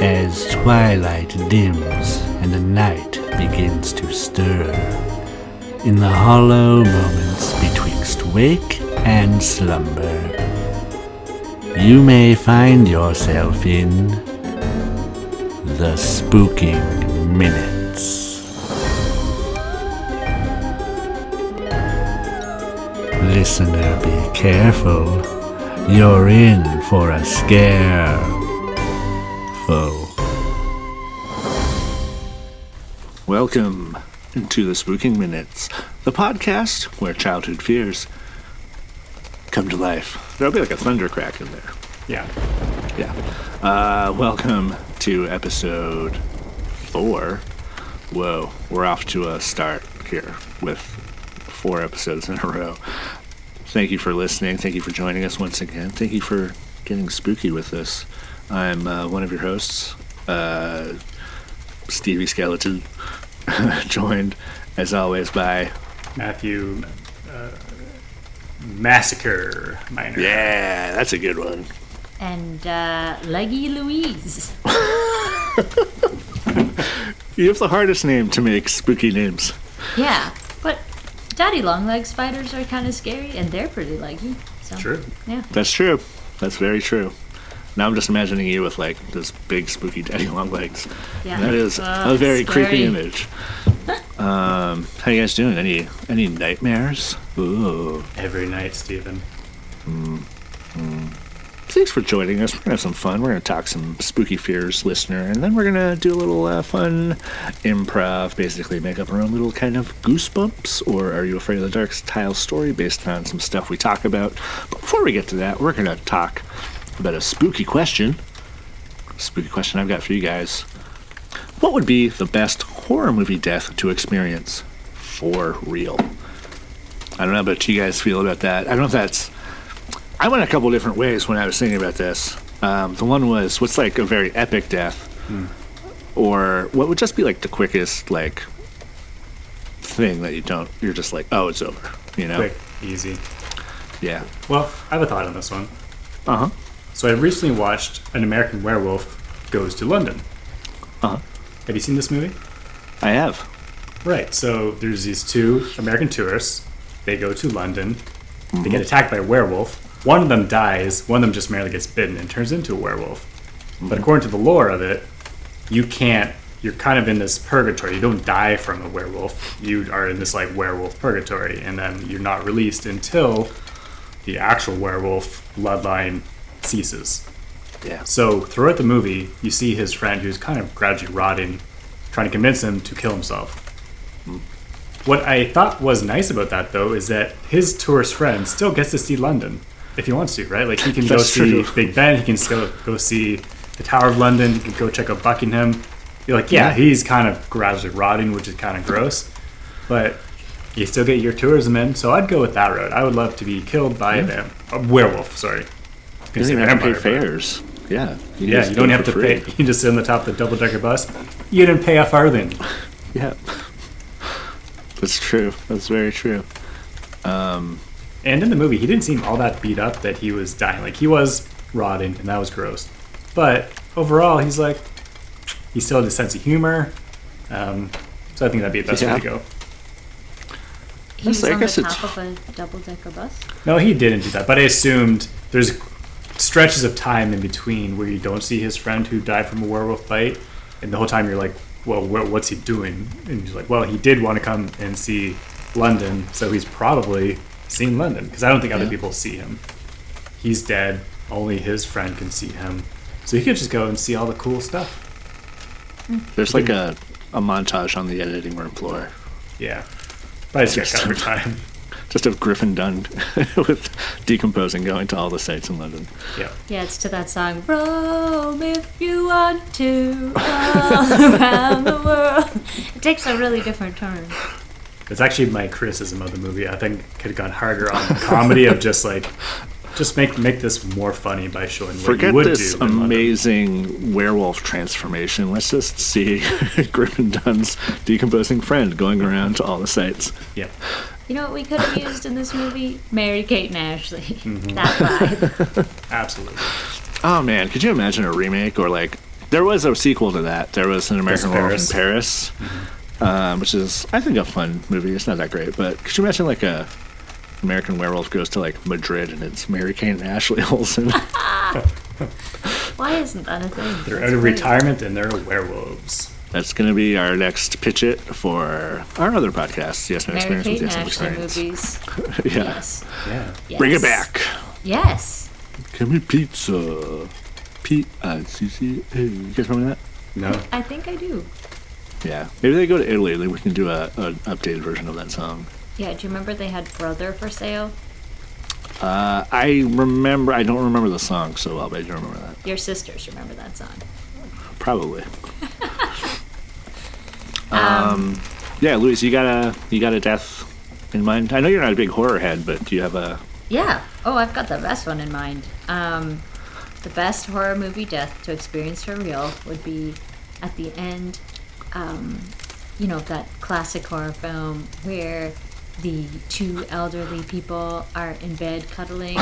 As twilight dims and the night begins to stir, in the hollow moments betwixt wake and slumber, you may find yourself in the Spooking Minutes. Listener, be careful. You're in for a scare. Welcome to the Spooking Minutes, the podcast where childhood fears come to life. There'll be like a thunder crack in there. Yeah. Welcome to episode 4. Whoa, we're off to a start here with 4 episodes in a row. Thank you for listening. Thank you for joining us once again. Thank you for getting spooky with us. I'm one of your hosts, Stevie Skeleton, joined as always by Matthew Massacre Minor. Yeah, that's a good one. And Leggy Louise. You have the hardest name to make spooky names. Yeah, but daddy long-legged spiders are kind of scary, and they're pretty leggy. So, True. Yeah. That's true. That's very true. Now I'm just imagining you with like this big spooky daddy long legs. Yeah. That is a very scary. creepy image. How you guys doing? Any nightmares? Ooh. Every night, Stephen. Thanks for joining us. We're going to have some fun. We're going to talk some spooky fears, listener, and then we're going to do a little fun improv, basically make up our own little kind of goosebumps, or Are You Afraid of the Dark style story based on some stuff we talk about. But before we get to that, we're going to talk about a spooky question. Spooky question I've got for you guys. What would be the best horror movie death to experience for real? I don't know about you guys feel about that. I don't know if that's... I went a couple different ways when I was thinking about this. The one was, what's like a very epic death? Or what would just be like the quickest like thing that you're just like, oh, it's over, you know? Quick, easy. Yeah. Well, I have a thought on this one. Uh-huh. So I recently watched An American Werewolf Goes to London. Uh-huh. Have you seen this movie? I have. Right, so there's these 2 American tourists. They go to London. They get attacked by a werewolf. One of them dies. One of them just merely gets bitten and turns into a werewolf. But according to the lore of it, you're kind of in this purgatory. You don't die from a werewolf. You are in this like werewolf purgatory, and then you're not released until the actual werewolf bloodline ceases. Yeah. So throughout the movie, you see his friend who's kind of gradually rotting, trying to convince him to kill himself. What I thought was nice about that, though, is that his tourist friend still gets to see London if he wants to, right? Like, he can go see Big Ben, he can still go see the Tower of London, he can go check out Buckingham. You're like, yeah, he's kind of gradually rotting, which is kind of gross, but you still get your tourism in, so I'd go with that route. I would love to be killed by a werewolf, sorry. You don't even have to pay fares. Yeah. You don't have to pay. You can just sit on the top of the double-decker bus. You didn't pay a farthing. Yeah. That's true. That's very true. And in the movie, he didn't seem all that beat up that he was dying. Like, he was rotting, and that was gross. But overall, he's like, he still had a sense of humor. So I think that'd be the best way to go. He was on the top of a double-decker bus? No, he didn't do that. But I assumed there's stretches of time in between where you don't see his friend who died from a werewolf bite. And the whole time you're like, well, what's he doing? And he's like, well, he did want to come and see London, so he's probably seen London. Because I don't think other people see him. He's dead. Only his friend can see him. So he could just go and see all the cool stuff. There's like a montage on the editing room floor. Yeah. But I just got covered time. Just of Griffin Dunn with decomposing going to all the sites in London. Yeah. Yeah, it's to that song, Roam if you want to, all around the world. It takes a really different turn. It's actually my criticism of the movie. I think it could have gone harder on the comedy of just like, just make this more funny by showing what you would do. Forget this amazing werewolf transformation. Let's just see Griffin Dunn's decomposing friend going around to all the sites. Yeah. You know what we could have used in this movie? Mary-Kate and Ashley. That vibe. Absolutely. Oh man, could you imagine a remake or like There was a sequel to that. There was an American Werewolf in Paris, which is, I think, a fun movie. It's not that great, but could you imagine like a American Werewolf goes to like Madrid and it's Mary-Kate and Ashley Olsen? Why isn't that a thing? They're That's out of great. retirement and they're werewolves. That's going to be our next pitch it for our other podcast, Yes No Mary Experience with Kate and Yes No Ashley Experience. movies. Yeah. Yes. Yeah. Yes. Bring it back. Yes. Give me pizza. P-I-C-C-A. You guys remember that? No. I think I do. Yeah. Maybe they go to Italy, then we can do an updated version of that song. Yeah, do you remember they had Brother for sale? I don't remember the song so well, but I do remember that. Your sisters remember that song. Probably. Yeah, Louise, you got a death in mind? I know you're not a big horror head, but do you have a... Yeah. Oh, I've got the best one in mind. The best horror movie death to experience for real would be at the end, that classic horror film where the two elderly people are in bed cuddling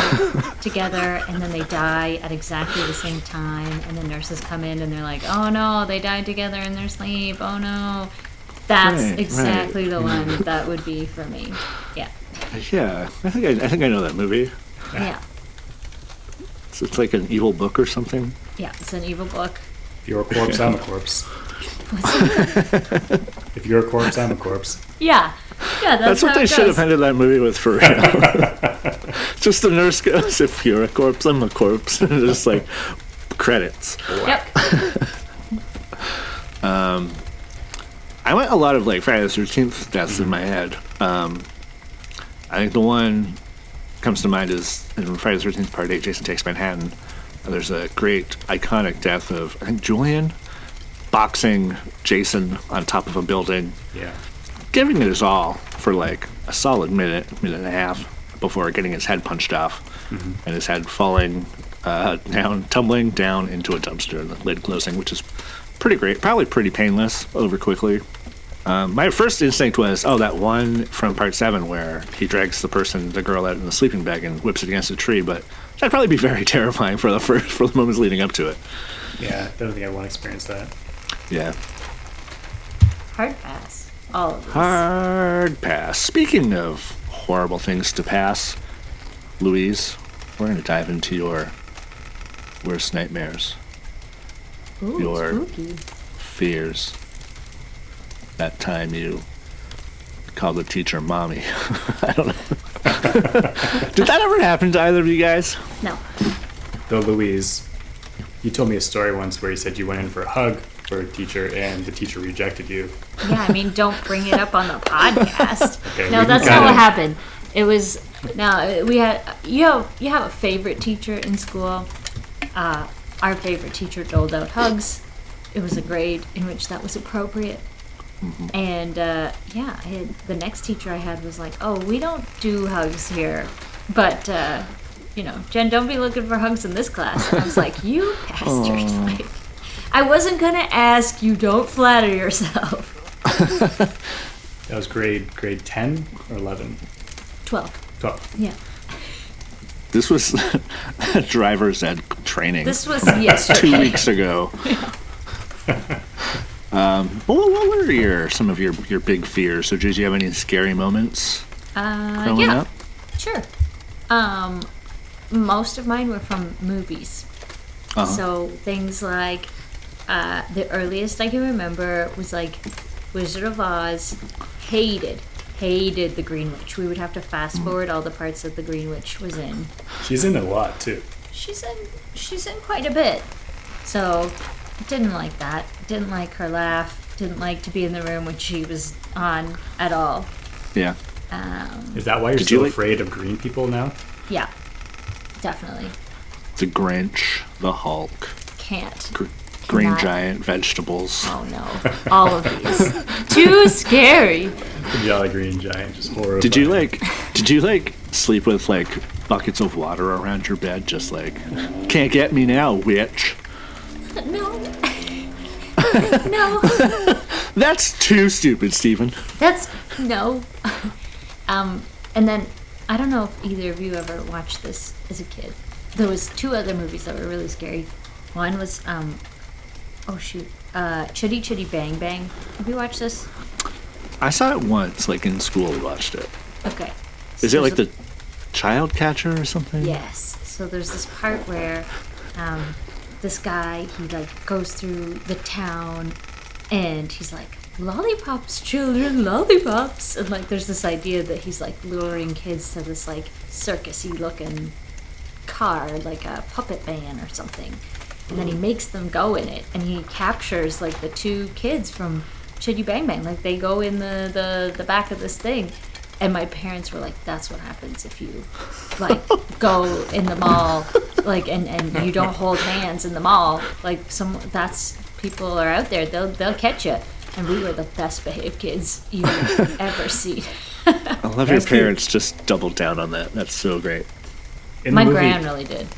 together and then they die at exactly the same time and the nurses come in and they're like, oh no, they died together in their sleep, oh no. That's Right, exactly the one that would be for me. Yeah. Yeah, I think I know that movie. Yeah. It's like an evil book or something. Yeah, it's an evil book. If you're a corpse, I'm a corpse. If you're a corpse, I'm a corpse. Yeah. Yeah, that's what how they it should have goes. ended that movie with for real. Just the nurse goes, if you're a corpse, I'm a corpse. And just like credits. Yep. I went a lot of like Friday the 13th deaths in my head. I think the one comes to mind is in Friday the 13th Part 8, Jason Takes Manhattan. There's a great iconic death of, I think, Julian boxing Jason on top of a building, Yeah. giving it his all for like a solid minute and a half before getting his head punched off and his head falling down, tumbling down into a dumpster and the lid closing, which is pretty great. Probably pretty painless, over quickly. My first instinct was, that one from Part 7 where he drags the girl out in the sleeping bag and whips it against a tree, but that'd probably be very terrifying for the moments leading up to it. Yeah, I don't think I want to experience that. Yeah. Hard pass. All of these. Hard pass. Speaking of horrible things to pass, Louise, we're going to dive into your worst nightmares, Ooh, your spooky. fears. That time you called the teacher mommy. I don't know. Did that ever happen to either of you guys? No. Though, Louise, you told me a story once where you said you went in for a hug for a teacher and the teacher rejected you. Yeah, I mean, don't bring it up on the podcast. Okay, No, we that's can not what kinda- happened. It was we had you have a favorite teacher in school. Our favorite teacher doled out hugs. It was a grade in which that was appropriate. And the next teacher I had was like, "Oh, we don't do hugs here, but Jen, don't be looking for hugs in this class." And I was like, "You bastard!" Like, I wasn't gonna ask you. Don't flatter yourself. That was grade 10 or 11? 12. 12. Yeah. This was driver's ed training. This was yesterday. 2 weeks ago. What were some of your big fears? So did you have any scary moments growing Yeah. up? Sure. Most of mine were from movies. Uh-huh. So things like the earliest I can remember was like Wizard of Oz. Hated the Green Witch. We would have to fast forward all the parts that the Green Witch was in. She's in a lot, too. She's in quite a bit. So didn't like that. Didn't like her laugh. Didn't like to be in the room when she was on at all. Yeah. Is that why you're Did so you like- afraid of green people now? Yeah. Definitely. The Grinch, the Hulk, Can't. green Not- giant vegetables. Oh no. All of these. Too scary. The Jolly Green Giant, just horrifying. Did you like sleep with like buckets of water around your bed, just like, can't get me now, witch? No. No. That's too stupid, Stephen. That's no. And then I don't know if either of you ever watched this as a kid. There was two other movies that were really scary. One was Oh shoot. Chitty Chitty Bang Bang. Have you watched this? I saw it once, like in school. We watched it. Okay. Is So it like there's the child catcher or something? Yes. So there's this part where this guy, he like goes through the town and he's like, lollipops, children, lollipops. And like there's this idea that he's like luring kids to this like circusy looking car, like a puppet van or something. And then he makes them go in it and he captures like the two kids from Chitty Bang Bang. Like they go in the back of this thing. And my parents were like, that's what happens if you like go in the mall, like and you don't hold hands in the mall. Like that's people are out there, they'll catch you. And we were the best behaved kids you've ever seen. I love your That's cute. parents just doubled down on that. That's so great. In My the movie, gran really did.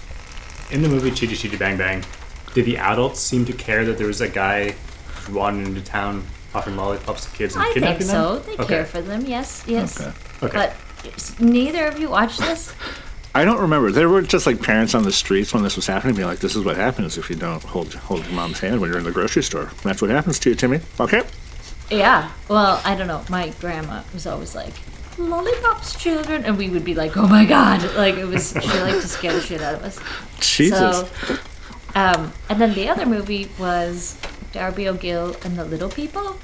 In the movie Chitty Chitty Bang Bang, did the adults seem to care that there was a guy wandering into town offering lollipops to kids and I think kidnapping so. them? They care for them. Yes. Okay. Okay. But neither of you watched this. I don't remember. There were just like parents on the streets when this was happening, being like, "This is what happens if you don't hold mom's hand when you're in the grocery store. That's what happens to you, Timmy." Okay. Yeah. Well, I don't know. My grandma was always like, lollipops, children. And we would be like, oh my God. Like, it was, she liked to scare the shit out of us. Jesus. So, and then the other movie was Darby O'Gill and the Little People.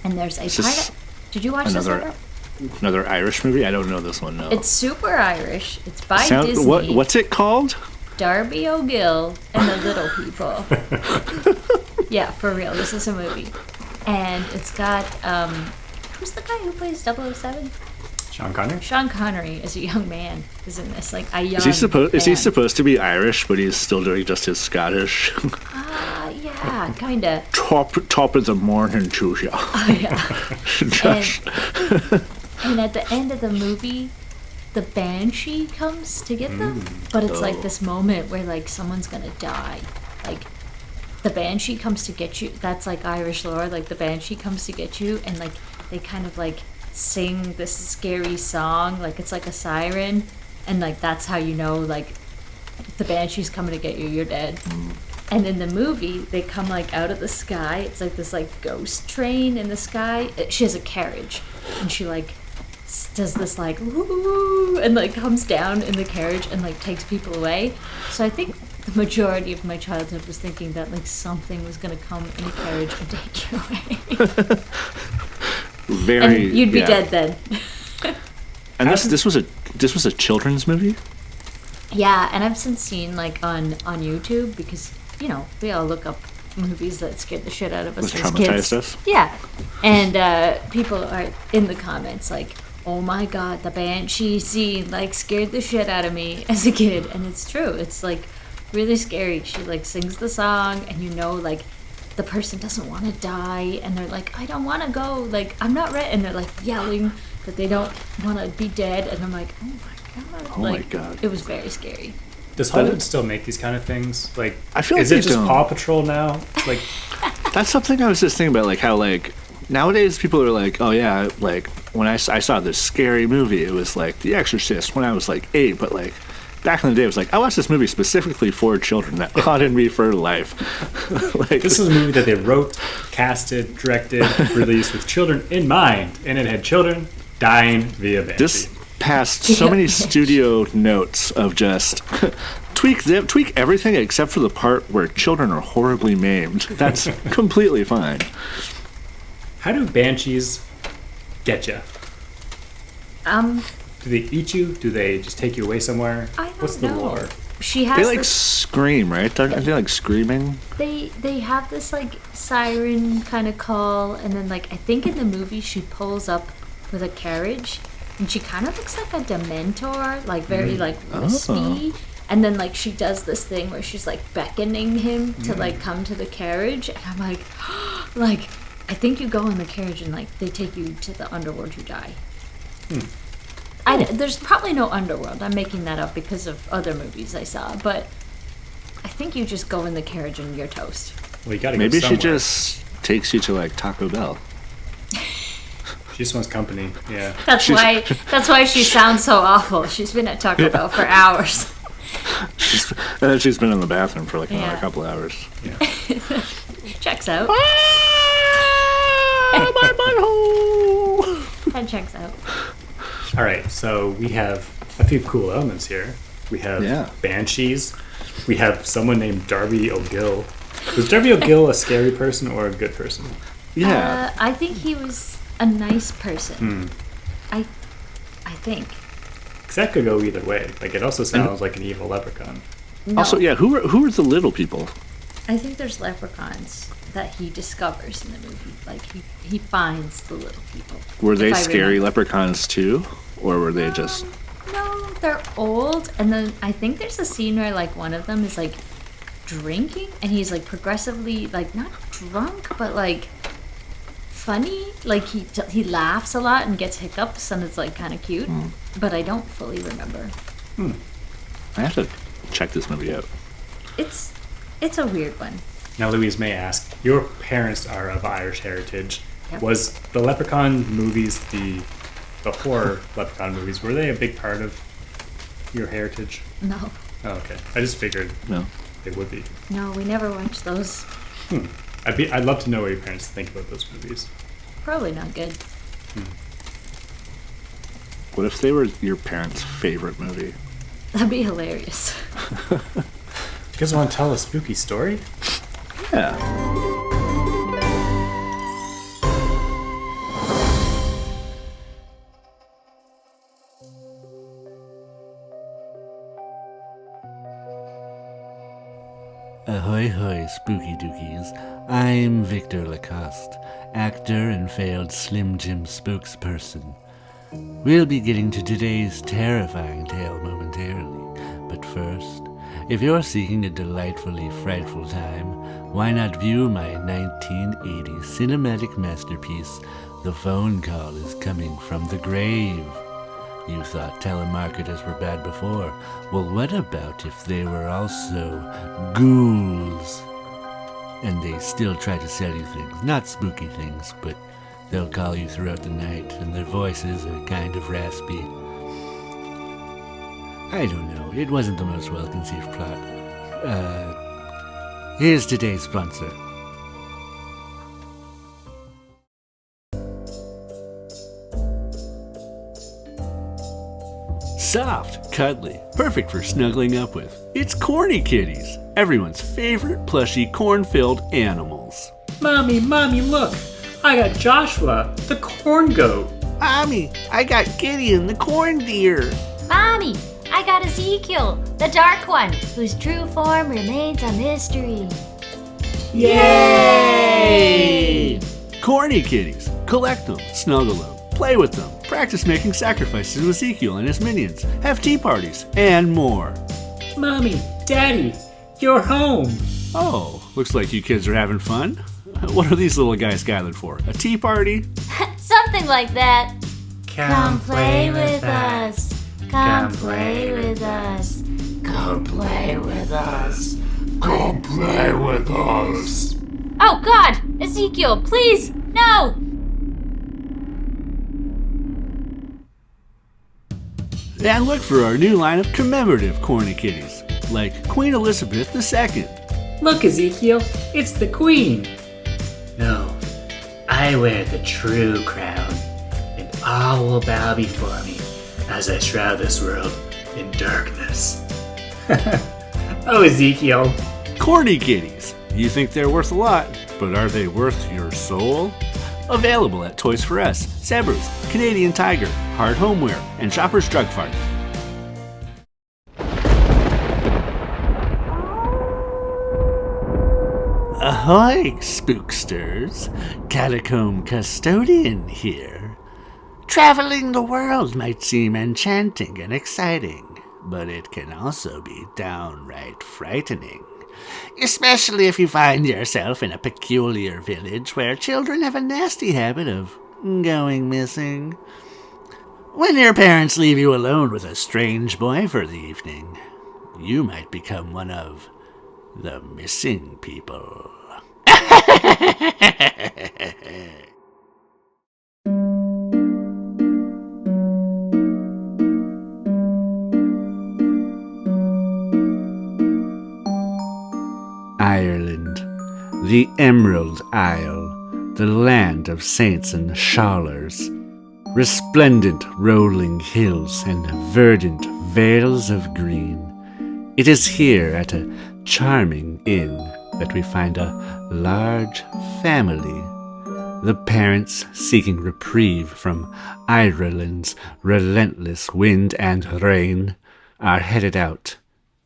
And there's a Is this part. Did you watch this ever? Another Irish movie? I don't know this one. No. It's super Irish. It's by Disney. What's it called? Darby O'Gill and the Little People. Yeah, for real. This is a movie. And it's got, who's the guy who plays 007? Sean Connery? Sean Connery as a young man is in this. Like a young Is he man. supposed to be Irish, but he's still doing just his Scottish? Yeah, kind of. top of the morning to you. Oh, yeah. Josh. And at the end of the movie, the banshee comes to get them. But it's like this moment where like someone's gonna die. Like the banshee comes to get you. That's like Irish lore. Like the banshee comes to get you, and like they kind of like sing this scary song. Like it's like a siren, and like that's how you know like the banshee's coming to get you. You're dead. And in the movie, they come like out of the sky. It's like this like ghost train in the sky. She has a carriage, and she like does this like woo, and like comes down in the carriage and like takes people away. So I think the majority of my childhood was thinking that like something was gonna come in a carriage and take you away, Very. and you'd be yeah. dead then. And this was a children's movie. Yeah, and I've since seen like on YouTube because you know we all look up movies that scared the shit out of us Which as kids. traumatized us. Yeah, and people are in the comments like, "Oh my God, the banshee scene like scared the shit out of me as a kid," and it's true. It's like really scary. She like sings the song, and you know like the person doesn't want to die, and they're like, "I don't want to go," like I'm not ready, and they're like yelling that they don't want to be dead, and I'm like, "Oh my God!" Oh my like, God. It was very scary. Does Hollywood still make these kind of things? Like, I feel is like it they just don't. Paw Patrol now? Like, That's something I was just thinking about, like how like nowadays people are like, oh yeah, like when I saw this scary movie, it was like The Exorcist when I was like 8, but like back in the day, it was like I watched this movie specifically for children that haunted me for life. Like this is a movie that they wrote, casted, directed, released with children in mind, and it had children dying via banshee. this passed so many studio notes of just tweak everything except for the part where children are horribly maimed. That's completely fine. How do banshees get you? Do they eat you? Do they just take you away somewhere? I don't What's the know. lore? She has They like this. scream, right? Aren't they like screaming? They have this like siren kind of call, and then like I think in the movie she pulls up with a carriage, and she kind of looks like a Dementor, like very like wispy. And then like she does this thing where she's like beckoning him to like come to the carriage, and I'm like, like I think you go in the carriage and like they take you to the underworld, you die. There's probably no underworld. I'm making that up because of other movies I saw, but I think you just go in the carriage and you're toast. Well, you gotta Maybe go she somewhere. just takes you to like Taco Bell. She just wants company. Yeah. That's why she sounds so awful. She's been at Taco Bell for hours. And then she's been in the bathroom for like another Yeah. couple hours. Yeah. Checks out. Ah, my butthole! That checks out. All right, so we have a few cool elements here. We have banshees. We have someone named Darby O'Gill. Was Darby O'Gill a scary person or a good person? Yeah. I think he was a nice person. I think. Because that could go either way. Like, it also sounds like an evil leprechaun. No, Also, yeah, who are the little people? I think there's leprechauns that he discovers in the movie. Like, he finds the little people. Were they if I scary remember. leprechauns too? Or were they just... No, they're old. And then I think there's a scene where, like, one of them is, like, drinking. And he's, like, progressively, like, not drunk, but, like, funny. Like, he laughs a lot and gets hiccups. And it's, like, kind of cute. But I don't fully remember. I have to check this movie out. It's a weird one. Now, Louise, may I ask, your parents are of Irish heritage. Yep. Was the Leprechaun movies, the horror Leprechaun movies, were they a big part of your heritage? No. Oh, okay. I just figured No. they would be. No, we never watched those. I'd love to know what your parents think about those movies. Probably not good. What if they were your parents' favorite movie? That'd be hilarious. You guys want to tell a spooky story? Yeah. Ahoy hoy, spooky dookies. I'm Victor Lacoste, actor and failed Slim Jim spokesperson. We'll be getting to today's terrifying tale momentarily, but first, if you're seeking a delightfully frightful time, why not view my 1980 cinematic masterpiece, The Phone Call is Coming from the Grave? You thought telemarketers were bad before. Well, what about if they were also ghouls? And they still try to sell you things. Not spooky things, but they'll call you throughout the night, and their voices are kind of raspy. I don't know. It wasn't the most well-conceived plot. Here's today's sponsor. Soft, cuddly, perfect for snuggling up with. It's Corny Kitties, everyone's favorite plushy corn-filled animals. Mommy, look! I got Joshua, the corn goat. Mommy, I got Gideon the corn deer. Mommy, I got Ezekiel, the dark one, whose true form remains a mystery. Yay! Corny Kitties, collect them, snuggle them, play with them, practice making sacrifices to Ezekiel and his minions, have tea parties, and more. Mommy, Daddy, you're home. Oh, looks like you kids are having fun. What are these little guys gathered for? A tea party? Something like that. Come play with us. Come play with us. Come play with us. Come play with us. Oh God, Ezekiel, please, no! And look for our new line of commemorative corny kitties, like Queen Elizabeth II. Look, Ezekiel, it's the Queen. No, I wear the true crown, and all will bow before me as I shroud this world in darkness. Oh, Ezekiel. Corny kitties. You think they're worth a lot, but are they worth your soul? Available at Toys for Us, Zebras, Canadian Tiger, Hard Homeware, and Shoppers Drug Mart. Ahoy, spooksters! Catacomb Custodian here. Traveling the world might seem enchanting and exciting, but it can also be downright frightening. Especially if you find yourself in a peculiar village where children have a nasty habit of going missing. When your parents leave you alone with a strange boy for the evening, you might become one of the missing people. Ireland, the Emerald Isle, the land of saints and shalers, resplendent rolling hills and verdant vales of green. It is here at a charming inn that we find a large family. The parents, seeking reprieve from Ireland's relentless wind and rain, are headed out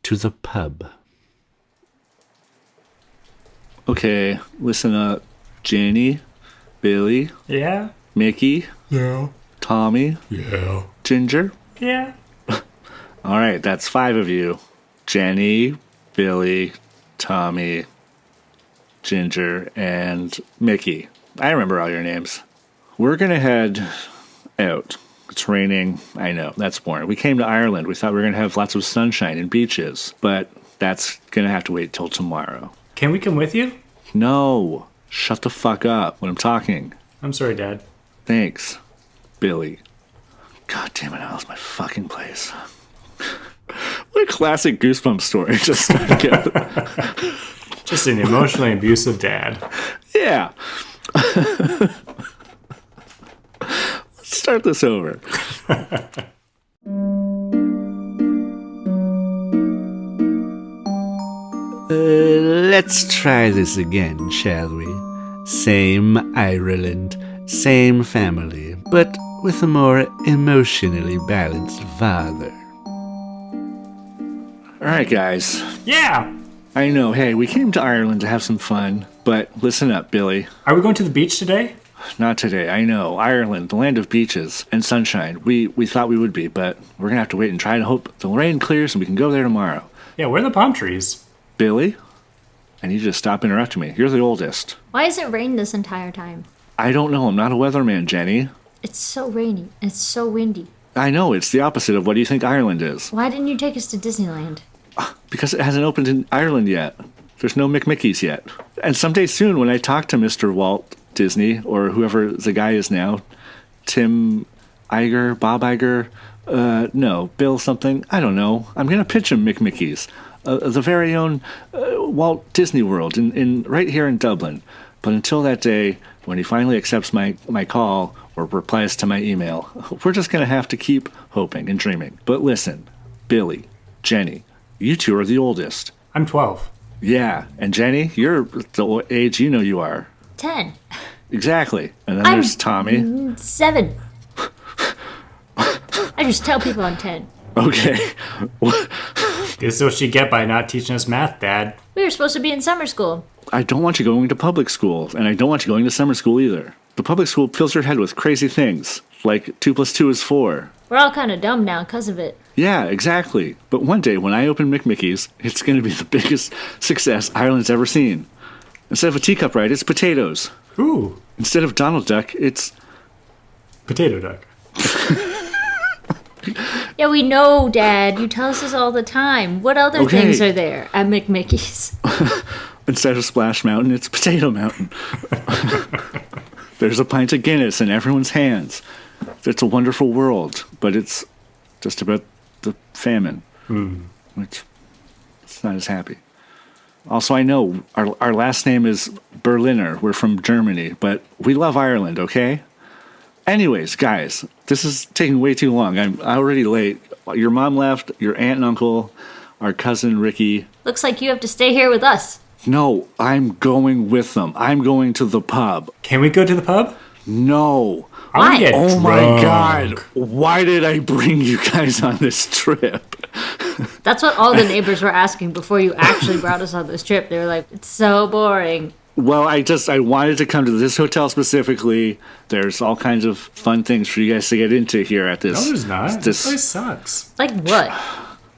to the pub. Okay, listen up. Jenny, Billy, Yeah? Mickey, Yeah. Tommy, Yeah. Ginger. Yeah. All right, that's 5 of you. Jenny, Billy, Tommy, Ginger, and Mickey. I remember all your names. We're going to head out. It's raining. I know, that's boring. We came to Ireland. We thought we were going to have lots of sunshine and beaches, but that's going to have to wait till tomorrow. Can we come with you? No, shut the fuck up when I'm talking. I'm sorry, Dad. Thanks, Billy. God damn it, I lost my fucking place. What a classic Goosebumps story. Just Just an emotionally abusive dad. yeah. Let's start this over. Let's try this again, shall we? Same Ireland, same family, but with a more emotionally balanced father. All right, guys. Yeah! I know, hey, we came to Ireland to have some fun, but listen up, Billy. Are we going to the beach today? Not today, I know. Ireland, the land of beaches and sunshine. We thought we would be, but we're going to have to wait and try to hope the rain clears and we can go there tomorrow. Yeah, where are the palm trees? Billy, I need you to stop interrupting me. You're the oldest. Why has it rained this entire time? I don't know. I'm not a weatherman, Jenny. It's so rainy. It's so windy. I know. It's the opposite of what do you think Ireland is. Why didn't you take us to Disneyland? Because it hasn't opened in Ireland yet. There's no McMickeys yet. And someday soon, when I talk to Mr. Walt Disney, or whoever the guy is now, Tim Iger, Bob Iger, no, Bill something, I don't know. I'm going to pitch him McMickeys. The very own Walt Disney World in right here in Dublin. But until that day, when he finally accepts my call or replies to my email, we're just going to have to keep hoping and dreaming. But listen, Billy, Jenny, you two are the oldest. I'm 12. Yeah, and Jenny, you're the age you know you are. 10. Exactly. And then there's Tommy. 7. I just tell people I'm 10. Okay. This is what you get by not teaching us math, Dad. We were supposed to be in summer school. I don't want you going to public school, and I don't want you going to summer school either. The public school fills your head with crazy things, like 2 + 2 is 4. We're all kind of dumb now because of it. Yeah, exactly. But one day, when I open McMickeys, it's going to be the biggest success Ireland's ever seen. Instead of a teacup ride, it's potatoes. Ooh, Instead of Donald Duck, it's... potato duck. Yeah, we know, Dad. You tell us this all the time. What other Okay. things are there at McMickey's? Instead of Splash Mountain, it's Potato Mountain. There's a pint of Guinness in everyone's hands. It's a wonderful world, but it's just about the famine, which it's not as happy. Also, I know our last name is Berliner. We're from Germany, but we love Ireland, okay? Anyways, guys, this is taking way too long. I'm already late. Your mom left, your aunt and uncle, our cousin Ricky. Looks like you have to stay here with us. No, I'm going with them. I'm going to the pub. Can we go to the pub? No. I wanna Why? get Oh my drunk. God. Why did I bring you guys on this trip? That's what all the neighbors were asking before you actually brought us on this trip. They were like, it's so boring. Well, I wanted to come to this hotel specifically. There's all kinds of fun things for you guys to get into here at this. No, there's not. This place sucks. Like what?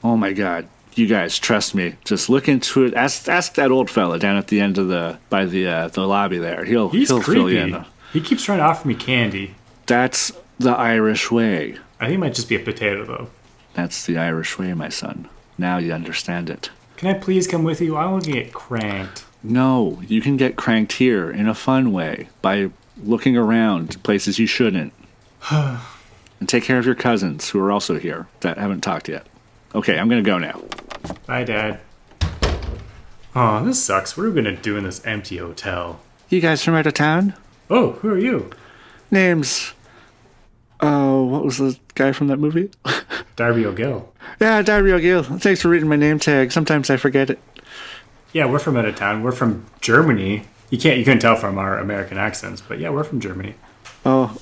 Oh my God. You guys, trust me. Just look into it. Ask that old fella down at the end of the lobby there. He'll He's fill creepy. you in. He keeps trying to offer me candy. That's the Irish way. I think it might just be a potato, though. That's the Irish way, my son. Now you understand it. Can I please come with you? I want to get cranked. No, you can get cranked here in a fun way by looking around places you shouldn't. And take care of your cousins who are also here that haven't talked yet. Okay, I'm going to go now. Bye, Dad. Oh, this sucks. What are we gonna do in this empty hotel? You guys from out of town? Oh, who are you? Name's... Oh, what was the guy from that movie? Darby O'Gill. Yeah, Darby O'Gill. Thanks for reading my name tag. Sometimes I forget it. Yeah, we're from out of town. We're from Germany. You couldn't tell from our American accents, but yeah, we're from Germany. Oh,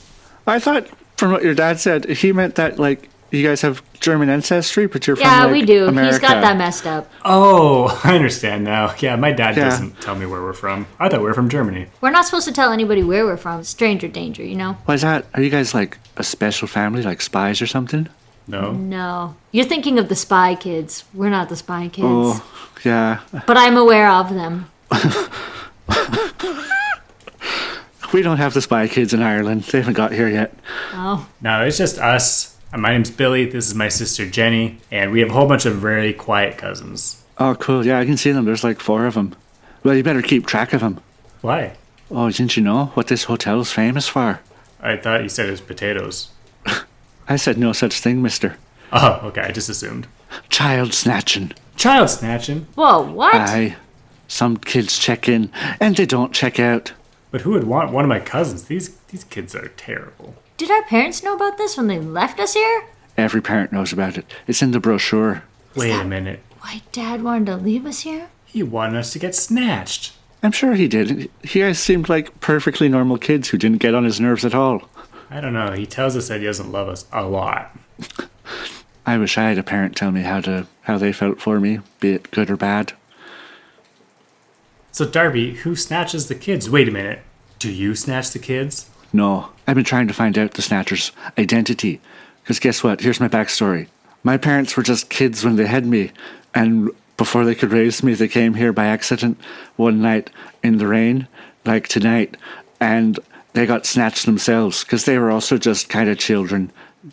I thought from what your dad said, he meant that, like, you guys have German ancestry, but you're from, like, we do. America. He's got that messed up. Oh, I understand now. Yeah, my dad Yeah. doesn't tell me where we're from. I thought we were from Germany. We're not supposed to tell anybody where we're from. Stranger danger, you know? Why is that? Are you guys, like, a special family, like spies or something? No? No. You're thinking of the Spy Kids. We're not the Spy Kids. Oh, yeah. But I'm aware of them. We don't have the spy kids in Ireland. They haven't got here yet. Oh. No, it's just us. My name's Billy. This is my sister Jenny. And we have a whole bunch of very quiet cousins. Oh, cool. Yeah, I can see them. There's like 4 of them. Well, you better keep track of them. Why? Oh, didn't you know what this hotel's famous for? I thought you said it was potatoes. I said no such thing, mister. Oh, okay. I just assumed. Child snatching. Child snatching? Whoa, what? Aye. Some kids check in and they don't check out. But who would want one of my cousins? These kids are terrible. Did our parents know about this when they left us here? Every parent knows about it. It's in the brochure. Wait a minute. Why Dad wanted to leave us here? He wanted us to get snatched. I'm sure he did. You guys seemed like perfectly normal kids who didn't get on his nerves at all. I don't know. He tells us that he doesn't love us a lot. I wish I had a parent tell me how they felt for me, be it good or bad. So, Darby, who snatches the kids? Wait a minute. Do you snatch the kids? No, I've been trying to find out the snatcher's identity. Because guess what? Here's my backstory. My parents were just kids when they had me, and before they could raise me, they came here by accident one night in the rain, like tonight, and they got snatched themselves because they were also just kind of children.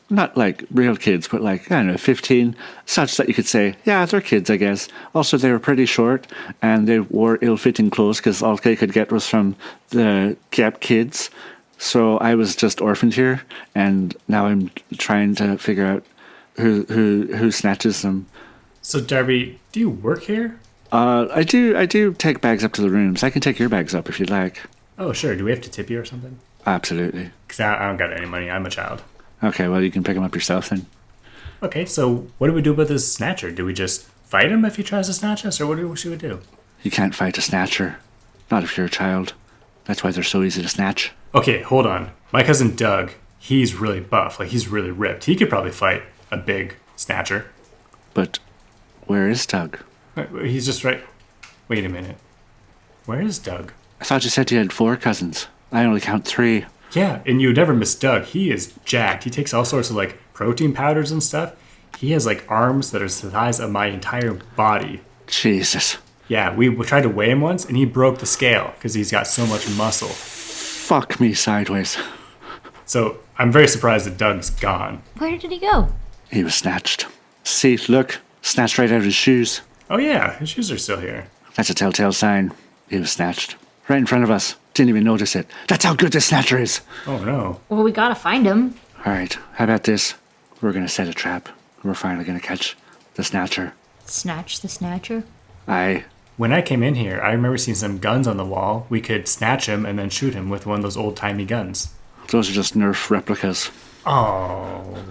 Not like real kids, but like, I don't know, 15, such that you could say, yeah, they're kids, I guess. Also, they were pretty short, and they wore ill-fitting clothes because all they could get was from the kept kids. So I was just orphaned here, and now I'm trying to figure out who snatches them. So, Darby, do you work here? I do take bags up to the rooms. I can take your bags up if you'd like. Oh, sure. Do we have to tip you or something? Absolutely. Because I don't got any money. I'm a child. Okay, well, you can pick them up yourself then. Okay, so what do we do about this snatcher? Do we just fight him if he tries to snatch us, or what should we do? You can't fight a snatcher. Not if you're a child. That's why they're so easy to snatch. Okay, hold on. My cousin Doug, he's really buff. Like, he's really ripped. He could probably fight a big snatcher. But where is Doug? He's just right... Wait a minute. Where is Doug? I thought you said you had 4 cousins. I only count 3. Yeah, and you never miss Doug. He is jacked. He takes all sorts of, like, protein powders and stuff. He has, like, arms that are the size of my entire body. Jesus. Yeah, we tried to weigh him once, and he broke the scale because he's got so much muscle. Fuck me sideways. So I'm very surprised that Doug's gone. Where did he go? He was snatched. See, look. Snatched right out of his shoes. Oh yeah, his shoes are still here. That's a telltale sign. He was snatched. Right in front of us. Didn't even notice it. That's how good this snatcher is. Oh no. Well, we gotta find him. Alright, how about this? We're gonna set a trap. We're finally gonna catch the snatcher. Snatch the snatcher? Aye. When I came in here, I remember seeing some guns on the wall. We could snatch him and then shoot him with one of those old-timey guns. Those are just Nerf replicas. Oh.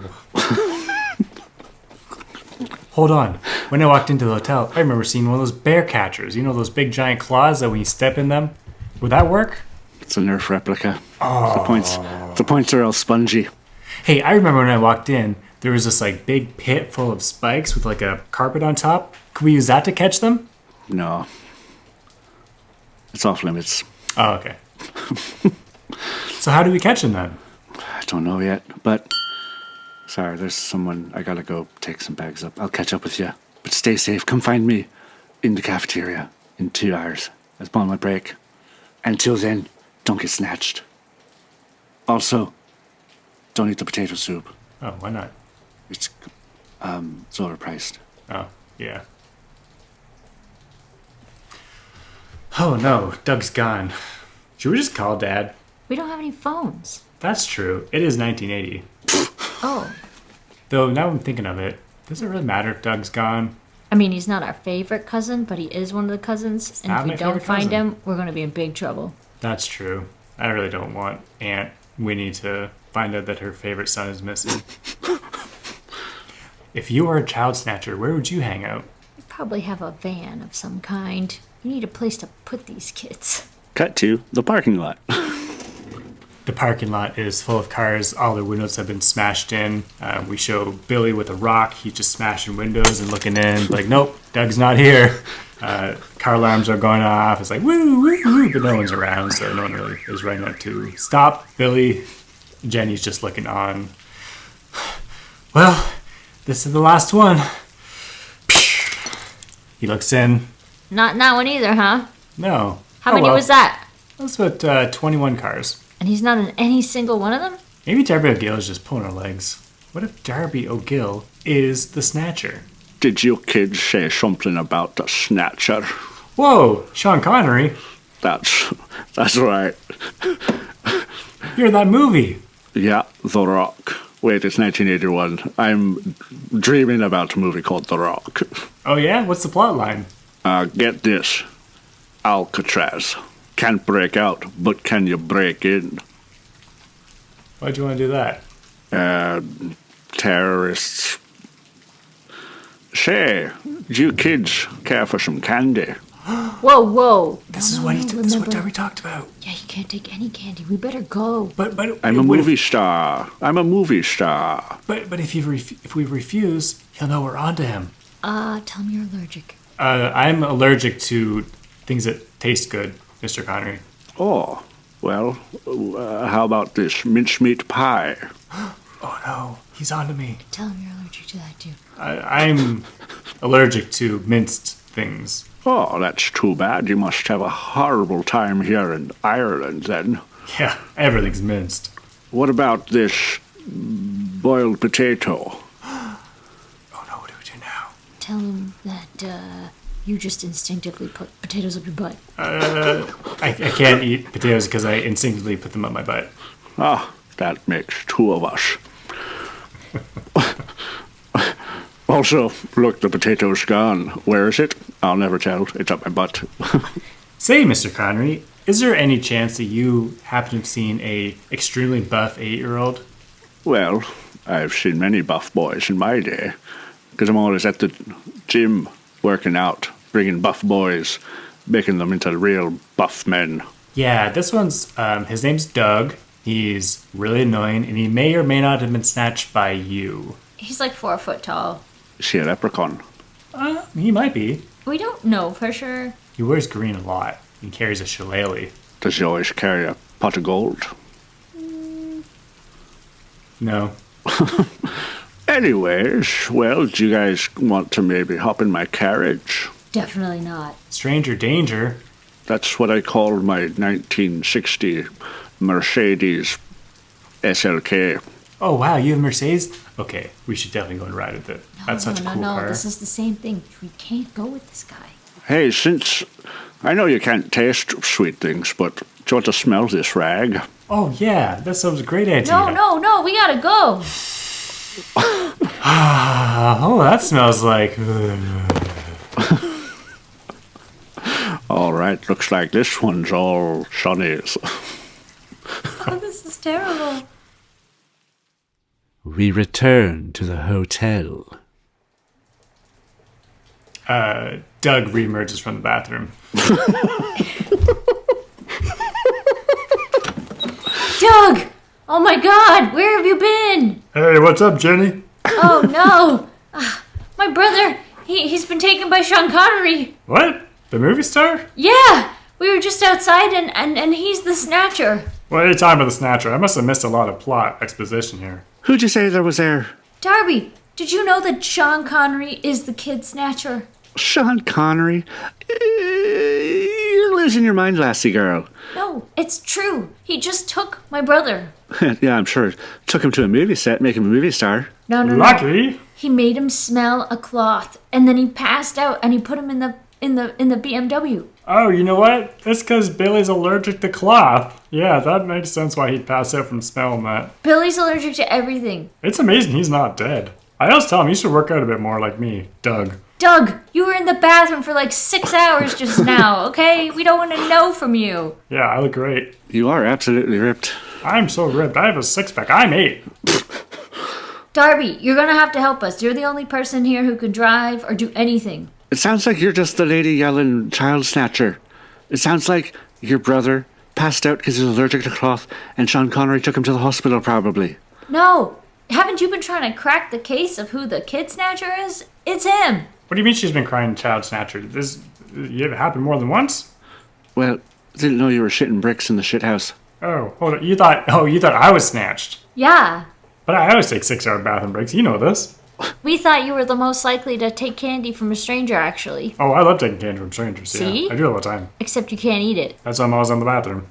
Hold on. When I walked into the hotel, I remember seeing one of those bear catchers. You know those big giant claws that when you step in them? Would that work? It's a Nerf replica. The points are all spongy. Hey, I remember when I walked in, there was this like big pit full of spikes with like a carpet on top. Could we use that to catch them? No. It's off limits. Oh, okay. So how do we catch them then? I don't know yet, but... Sorry, there's someone... I gotta go take some bags up. I'll catch up with you. But stay safe. Come find me in the cafeteria in 2 hours. That's on my break. Until then, don't get snatched. Also, don't eat the potato soup. Oh, why not? It's overpriced. Oh, yeah. Oh no, Doug's gone. Should we just call Dad? We don't have any phones. That's true. It is 1980. Oh. Though now I'm thinking of it, does it really matter if Doug's gone? I mean, he's not our favorite cousin, but he is one of the cousins. And not if we my don't favorite find cousin. him, we're going to be in big trouble. That's true. I really don't want Aunt Winnie to find out that her favorite son is missing. If you were a child snatcher, where would you hang out? We probably have a van of some kind. You need a place to put these kids. Cut to the parking lot. The parking lot is full of cars. All the windows have been smashed in. We show Billy with a rock. He's just smashing windows and looking in. Like, nope, Doug's not here. Car alarms are going off. It's like, woo, woo, woo. But no one's around, so no one really is running up to stop Billy. Jenny's just looking on. Well, this is the last one. He looks in. Not that one either, huh? No. How many was that? That's about 21 cars. And he's not in any single one of them? Maybe Darby O'Gill is just pulling our legs. What if Darby O'Gill is the Snatcher? Did you kids say something about the Snatcher? Whoa, Sean Connery, That's right. you're in that movie. Yeah, The Rock. Wait, it's 1981. I'm dreaming about a movie called The Rock. Oh yeah? What's the plot line? Get this. Alcatraz. Can't break out, but can you break in? Why'd you want to do that? Terrorists. Say, do you kids care for some candy? Whoa, whoa. This is No, what no, this is what remember. Darby talked about. Yeah, you can't take any candy. We better go. But I'm a what movie star. I'm a movie star. But if if we refuse, he'll know we're onto him. Tell him you're allergic. I'm allergic to things that taste good, Mr. Connery. Oh, well, how about this mincemeat pie? Oh no, he's onto me. Tell him you're allergic to that too. I'm allergic to minced things. Oh, that's too bad. You must have a horrible time here in Ireland, then. Yeah, everything's minced. What about this boiled potato? Oh no, what do we do now? Tell him that you just instinctively put potatoes up your butt. I can't eat potatoes because I instinctively put them up my butt. Ah, that makes two of us. Also, look, the potato's gone. Where is it? I'll never tell. It's up my butt. Say, Mr. Connery, is there any chance that you happen to have seen a extremely buff 8-year-old? Well, I've seen many buff boys in my day, because I'm always at the gym working out, bringing buff boys, making them into real buff men. Yeah, this one's, his name's Doug. He's really annoying, and he may or may not have been snatched by you. He's like 4 foot tall. Is he a leprechaun? He might be. We don't know for sure. He wears green a lot and carries a shillelagh. Does he always carry a pot of gold? No. Anyways, well, do you guys want to maybe hop in my carriage? Definitely not. Stranger danger. That's what I call my 1960 Mercedes SLK. Oh, wow, you have a Mercedes? Okay, we should definitely go and ride with it. That's such a cool car. This is the same thing. We can't go with this guy. Hey, since I know you can't taste sweet things, but do you want to smell this rag? Oh, yeah, that sounds a great idea. No, we gotta go. Oh, that smells like... All right, looks like this one's all Sonny's. Oh, this is terrible. We return to the hotel. Doug reemerges from the bathroom. Doug! Oh my god, where have you been? Hey, what's up, Jenny? Oh no! My brother, he's been taken by Sean Connery. What? The movie star? Yeah! We were just outside and he's the Snatcher. What are you talking about the Snatcher? I must have missed a lot of plot exposition here. Who'd you say there was there? Darby, did you know that Sean Connery is the Kid Snatcher? Sean Connery? You're losing your mind, lassie girl. No, it's true. He just took my brother. Yeah, I'm sure. Took him to a movie set, make him a movie star. No. Lucky? He made him smell a cloth, and then he passed out, and he put him in the BMW. Oh, you know what? That's because Billy's allergic to cloth. Yeah, that makes sense why he'd pass out from smelling that. Billy's allergic to everything. It's amazing he's not dead. I always tell him you should work out a bit more like me, Doug. Doug, you were in the bathroom for like 6 hours just now, okay? We don't want to know from you. Yeah, I look great. You are absolutely ripped. I'm so ripped. I have a six-pack. I'm 8. Darby, you're gonna have to help us. You're the only person here who can drive or do anything. It sounds like you're just the lady yelling child snatcher. It sounds like your brother passed out because he was allergic to cloth and Sean Connery took him to the hospital probably. No, haven't you been trying to crack the case of who the kid snatcher is? It's him. What do you mean she's been crying child snatcher? It happened more than once? Well, didn't know you were shitting bricks in the shit house. Oh, hold on. You thought I was snatched. Yeah. But I always take 6-hour bathroom breaks. You know this. We thought you were the most likely to take candy from a stranger, actually. Oh, I love taking candy from strangers. See? Yeah, I do all the time. Except you can't eat it. That's why I'm always in the bathroom.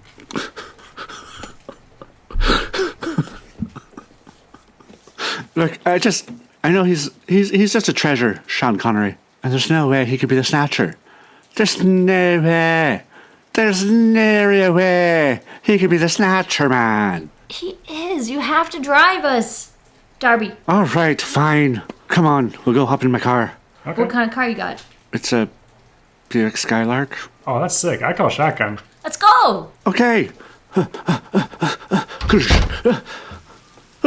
Look, I know he's just a treasure, Sean Connery, and there's no way he could be the snatcher. There's no way. There's nary a way he could be the snatcher, man. He is. You have to drive us. Darby, All right, fine. Come on, we'll go hop in my car. Okay. what kind of car you got? It's a Buick Skylark. Oh, that's sick. I call shotgun. Let's go. Okay. Who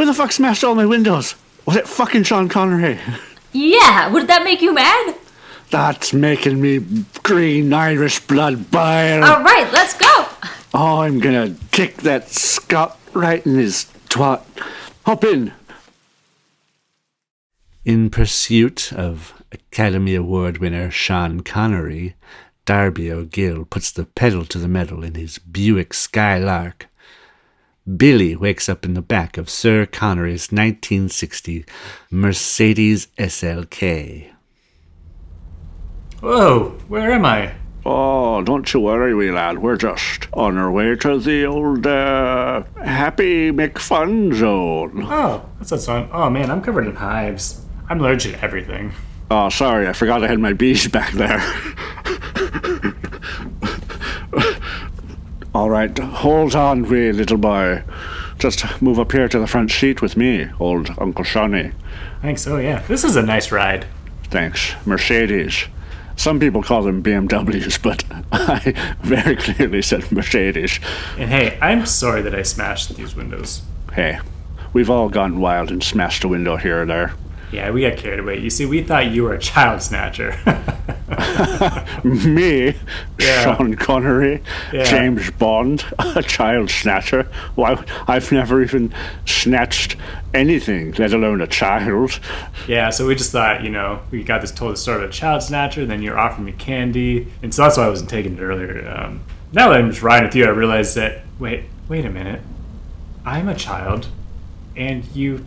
the fuck smashed all my windows? Was it fucking Sean Connery? Yeah, would that make you mad? That's making me green Irish blood boil. All right, let's go. Oh, I'm gonna kick that Scot right in his twat. Hop in. In pursuit of Academy Award winner Sean Connery, Darby O'Gill puts the pedal to the metal in his Buick Skylark. Billy wakes up in the back of Sir Connery's 1960 Mercedes SLK. Whoa, where am I? Oh, don't you worry, wee lad. We're just on our way to the old Happy McFun Zone. Oh, that sounds fun. Oh man, I'm covered in hives. I'm allergic to everything. Oh, sorry, I forgot I had my bees back there. All right, hold on, wee little boy. Just move up here to the front seat with me, old Uncle Shawnee. Thanks. Oh yeah, this is a nice ride. Thanks. Mercedes. Some people call them BMWs, but I very clearly said Mercedes. And hey, I'm sorry that I smashed these windows. Hey, we've all gone wild and smashed a window here or there. Yeah, we got carried away. You see, we thought you were a child snatcher. Me, Yeah. Sean Connery, Yeah. James Bond, a child snatcher. Why, I've never even snatched anything, let alone a child. Yeah, so we just thought, we got told the story of a child snatcher, then you're offering me candy, and so that's why I wasn't taking it earlier. Now that I'm just riding with you, I realize that, wait a minute. I'm a child, and you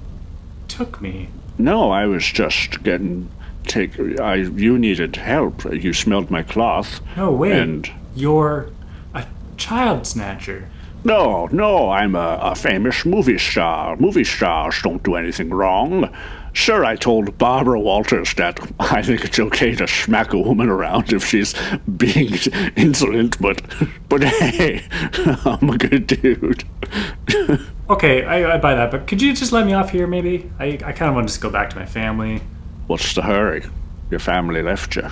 took me. No, I was just getting you needed help. You smelled my cloth. No, wait. And You're a child snatcher. no, I'm a famous movie star. Movie stars don't do anything wrong. Sure, I told Barbara Walters that I think it's okay to smack a woman around if she's being insolent, but hey, I'm a good dude. Okay, I buy that, but could you just let me off here, maybe? I kind of want to just go back to my family. What's the hurry? Your family left you.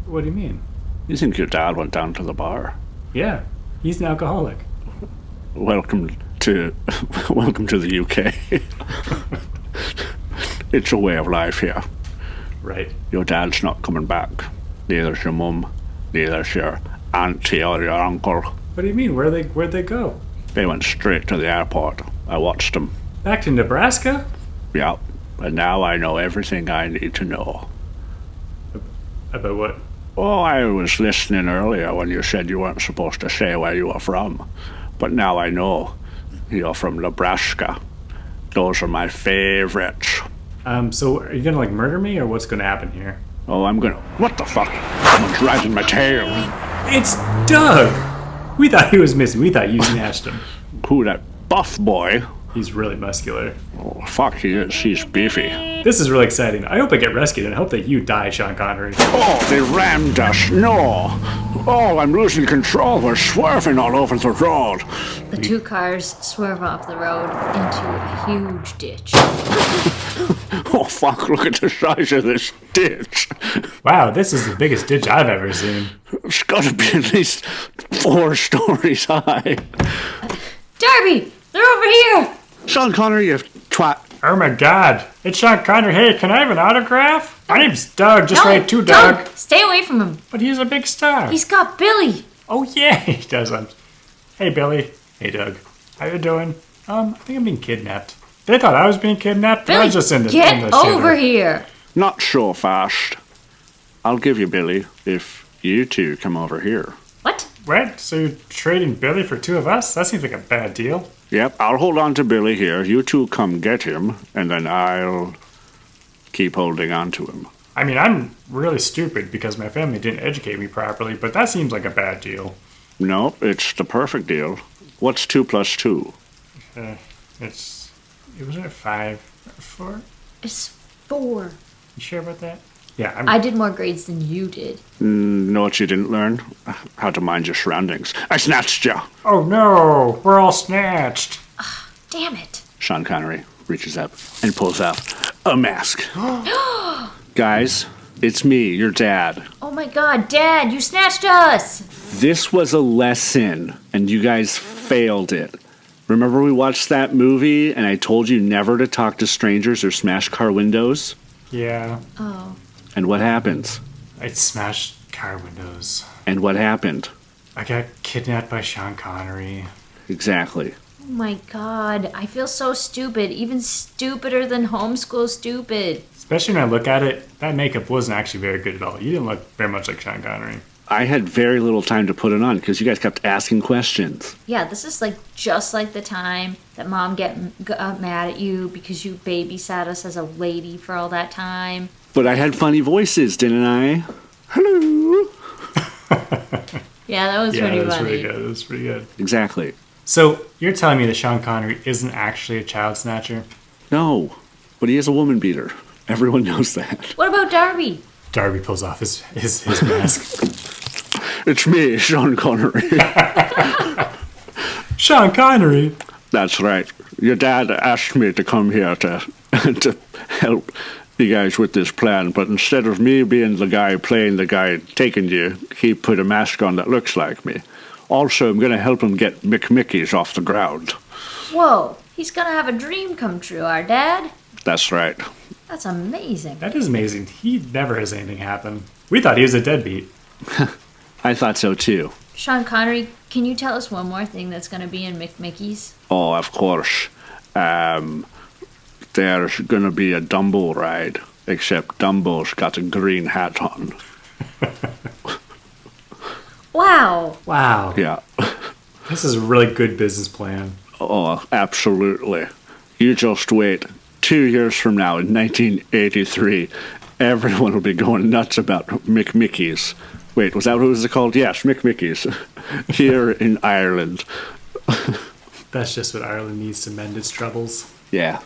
What do you mean? You think your dad went down to the bar? Yeah, he's an alcoholic. Welcome to the UK. It's a way of life here. Right. Your dad's not coming back. Neither's your mum. Neither's your auntie or your uncle. What do you mean? Where'd they go? They went straight to the airport. I watched them. Back to Nebraska? Yeah. And now I know everything I need to know. About what? Oh, I was listening earlier when you said you weren't supposed to say where you were from. But now I know. You're from Nebraska. Those are my favorites. So are you gonna murder me, or what's gonna happen here? Oh, what the fuck? Someone's riding my tail. It's Doug! We thought he was missing. We thought you snatched him. Who, that buff boy? He's really muscular. Oh, fuck, he is. He's beefy. This is really exciting. I hope I get rescued, and I hope that you die, Sean Connery. Oh, they rammed us. No. Oh, I'm losing control. We're swerving all over the road. The two cars swerve off the road into a huge ditch. Oh, fuck, look at the size of this ditch. Wow, this is the biggest ditch I've ever seen. It's gotta be at least 4 stories high. Darby, they're over here. Sean Connery, you twat. Oh my god. It's Sean Connery. Hey, can I have an autograph? My name's Doug. Just write to Doug. Doug, stay away from him. But he's a big star. He's got Billy. Oh yeah, he doesn't. Hey Billy. Hey Doug. How you doing? I think I'm being kidnapped. They thought I was being kidnapped. Billy, I was just in the get over here. Not so fast. I'll give you Billy if you two come over here. What? What? So you're trading Billy for 2 of us? That seems like a bad deal. Yep, I'll hold on to Billy here. You two come get him, and then I'll keep holding on to him. I mean, I'm really stupid because my family didn't educate me properly, but that seems like a bad deal. No, it's the perfect deal. What's 2 plus 2? It was at 5 or 4. It's 4. You sure about that? Yeah, I did more grades than you did. Know what you didn't learn? How to mind your surroundings. I snatched you. Oh no, we're all snatched. Damn it. Sean Connery reaches up and pulls out a mask. Guys, it's me, your dad. Oh my god, Dad, you snatched us. This was a lesson, and you guys failed it. Remember we watched that movie, and I told you never to talk to strangers or smash car windows? Yeah. Oh. And what happens? I smashed car windows. And what happened? I got kidnapped by Sean Connery. Exactly. Oh my god, I feel so stupid. Even stupider than homeschool stupid. Especially when I look at it, that makeup wasn't actually very good at all. You didn't look very much like Sean Connery. I had very little time to put it on because you guys kept asking questions. Yeah, this is like just like the time that Mom got mad at you because you babysat us as a lady for all that time. But I had funny voices, didn't I? Hello. Yeah, that was pretty funny. Pretty good. That was pretty good. Exactly. So you're telling me that Sean Connery isn't actually a child snatcher? No, but he is a woman beater. Everyone knows that. What about Darby? Darby pulls off his mask. It's me, Sean Connery. Sean Connery? That's right. Your dad asked me to come here to help you guys with this plan, but instead of me being the guy playing the guy taking you, he put a mask on that looks like me. Also, I'm going to help him get McMickeys off the ground. Whoa, he's gonna have a dream come true, our dad. That's right. That's amazing. That is amazing. He never has anything happen. We thought he was a deadbeat. I thought so too. Sean Connery, can you tell us one more thing that's gonna be in McMickey's? Oh, of course. There's going to be a Dumbo ride, except Dumbo's got a green hat on. Wow. Wow. Yeah. This is a really good business plan. Oh, absolutely. You just wait. 2 years from now, in 1983, everyone will be going nuts about McMickey's. Wait, was that what it was called? Yes, McMickey's. Here in Ireland. That's just what Ireland needs to mend its troubles. Yeah.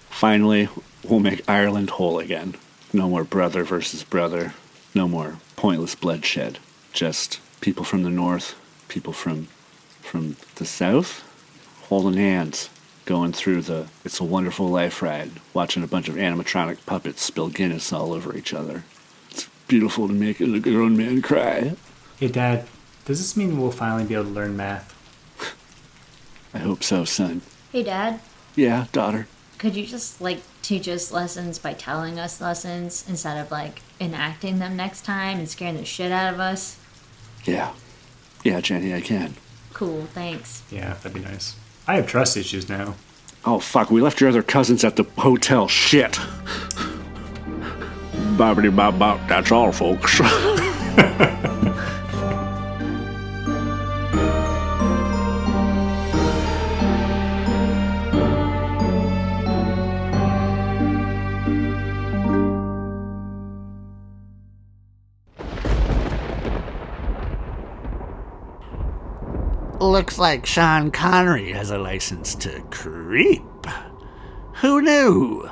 Finally, we'll make Ireland whole again. No more brother versus brother. No more pointless bloodshed. Just people from the north, people from the south, holding hands, going through the It's a Wonderful Life ride, watching a bunch of animatronic puppets spill Guinness all over each other. It's beautiful to make a grown man cry. Hey, Dad, does this mean we'll finally be able to learn math? I hope so, son. Hey, Dad, Yeah, daughter. could you just, teach us lessons by telling us lessons instead of, enacting them next time and scaring the shit out of us? Yeah. Yeah, Jenny, I can. Cool, thanks. Yeah, that'd be nice. I have trust issues now. Oh, fuck, we left your other cousins at the hotel. Shit. Bobbity bob bob, that's all, folks. Looks like Sean Connery has a license to creep. Who knew?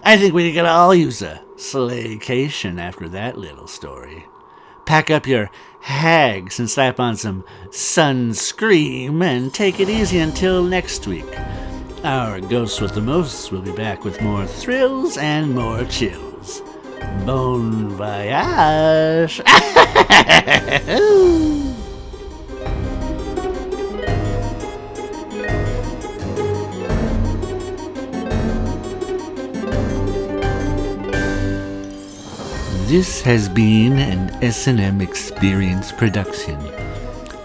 I think we could all use a slaycation after that little story. pack up your hags and slap on some sunscream and take it easy until next week. Our Ghosts with the Most will be back with more thrills and more chills. Bon voyage! This has been an S&M Experience production.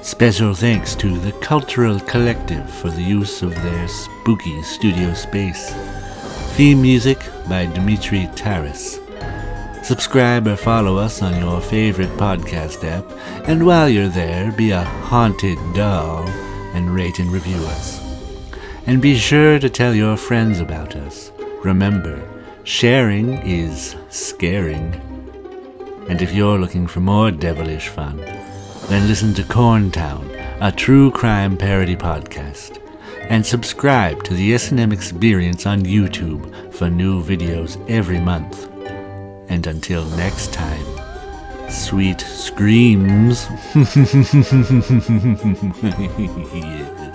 Special thanks to the Cultural Collective for the use of their spooky studio space. Theme music by Dmitry Taras. Subscribe or follow us on your favorite podcast app, and while you're there, be a haunted doll and rate and review us. And be sure to tell your friends about us. Remember, sharing is scaring. And if you're looking for more devilish fun, then listen to Corntown, a true crime parody podcast. And subscribe to the S&M Experience on YouTube for new videos every month. And until next time, sweet screams. Yeah.